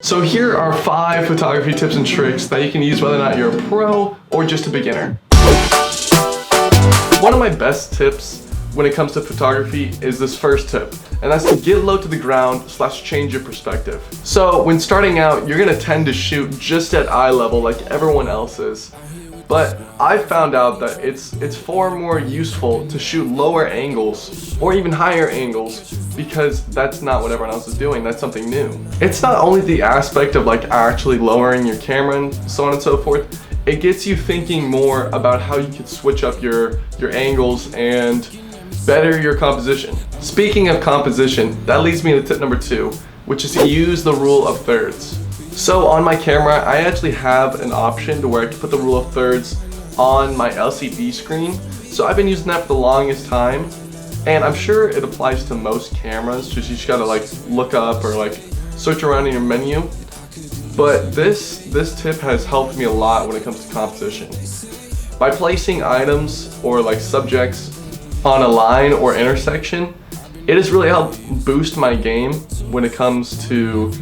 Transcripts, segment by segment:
So here are 5 photography tips and tricks that you can use whether or not you're a pro or just a beginner. One of my best tips when it comes to photography is this first tip, and that's to get low to the ground / change your perspective. So when starting out, you're gonna tend to shoot just at eye level like everyone else is. But I found out that it's far more useful to shoot lower angles or even higher angles because that's not what everyone else is doing. That's something new. It's not only the aspect of like actually lowering your camera and so on and so forth. It gets you thinking more about how you could switch up your angles and better your composition. Speaking of composition, that leads me to tip number 2, which is to use the rule of thirds. So on my camera, I actually have an option to where I can put the rule of thirds on my LCD screen. So I've been using that for the longest time, and I'm sure it applies to most cameras. You just gotta like look up or like search around in your menu. But this tip has helped me a lot when it comes to composition. By placing items or like subjects on a line or intersection, it has really helped boost my game when it comes to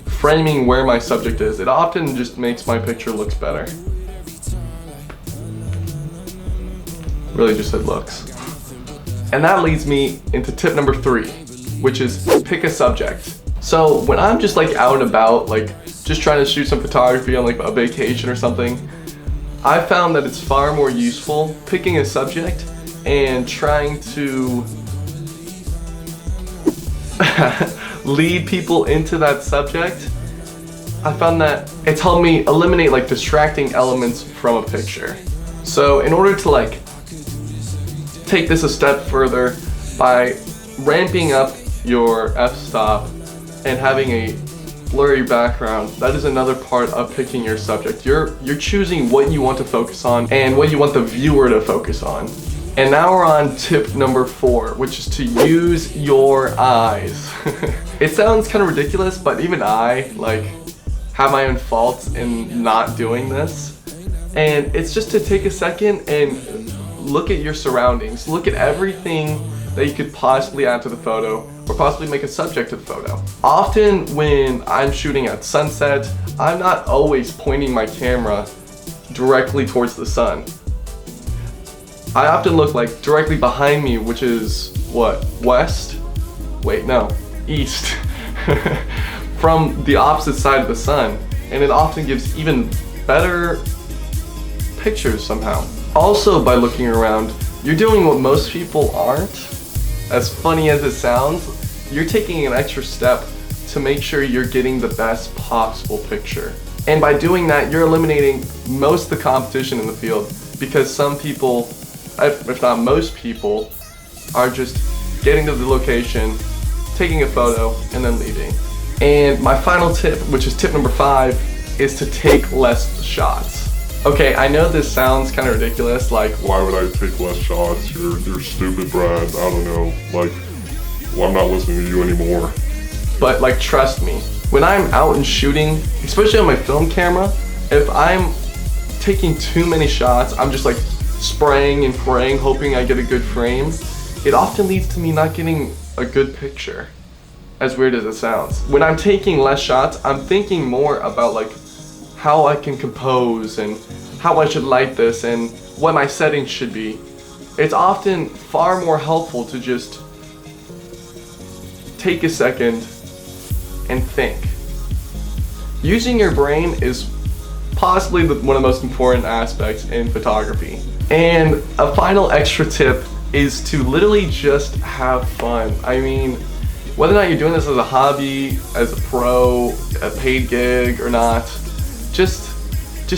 framing where my subject is. It often just makes my picture looks better. Really just said looks. And that leads me into tip number 3, which is pick a subject. So when I'm just like out and about, like just trying to shoot some photography on like a vacation or something, I found that it's far more useful picking a subject and trying to lead people into that subject. I found that it's helped me eliminate like distracting elements from a picture. So in order to like take this a step further, by ramping up your f-stop and having a blurry background, that is another part of picking your subject. You're choosing what you want to focus on and what you want the viewer to focus on. And now we're on tip number 4, which is to use your eyes. It sounds kind of ridiculous, but even I like have my own faults in not doing this. And it's just to take a second and look at your surroundings. Look at everything that you could possibly add to the photo or possibly make a subject to the photo. Often when I'm shooting at sunset, I'm not always pointing my camera directly towards the sun. I often look like directly behind me, which is what, west? Wait, no, east. From the opposite side of the sun, and it often gives even better pictures somehow. Also, by looking around, you're doing what most people aren't. As funny as it sounds, you're taking an extra step to make sure you're getting the best possible picture. And by doing that, you're eliminating most of the competition in the field, because some people, if not most people, are just getting to the location, taking a photo, and then leaving. And my final tip, which is tip number 5, is to take less shots. Okay, I know this sounds kind of ridiculous, like, why would I take less shots? You're stupid, Brad. I don't know. Like, well, I'm not listening to you anymore. But like, trust me, when I'm out and shooting, especially on my film camera, if I'm taking too many shots, I'm just like spraying and praying, hoping I get a good frame. It often leads to me not getting a good picture. As weird as it sounds. When I'm taking less shots, I'm thinking more about like how I can compose and how I should light this and what my settings should be. It's often far more helpful to just take a second and think. Using your brain is possibly one of the most important aspects in photography. And a final extra tip is to literally just have fun. I mean, whether or not you're doing this as a hobby, as a pro, a paid gig or not, just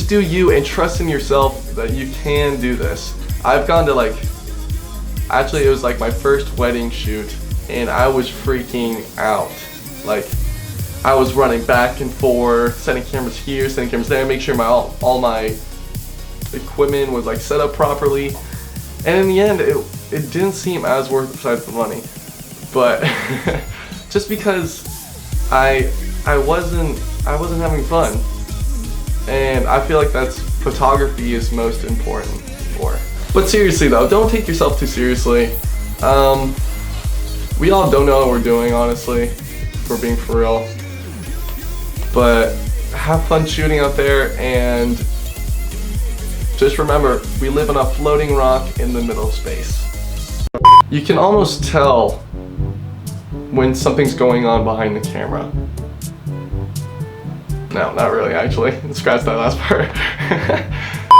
do you and trust in yourself that you can do this. I've gone to like, actually it was like my first wedding shoot and I was freaking out. Like, I was running back and forth, setting cameras here, setting cameras there, make sure all my equipment was like set up properly. And in the end, it didn't seem as worth it besides the money. But just because I wasn't having fun, and I feel like that's photography is most important for. But seriously though, don't take yourself too seriously. We all don't know what we're doing, honestly, if we're being for real. But have fun shooting out there, and just remember, we live on a floating rock in the middle of space. You can almost tell when something's going on behind the camera. No, not really, actually. Scratch that last part.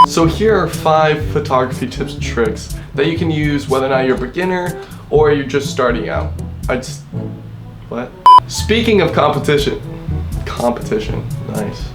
So here are 5 photography tips and tricks that you can use whether or not you're a beginner or you're just starting out. What? Speaking of competition, nice.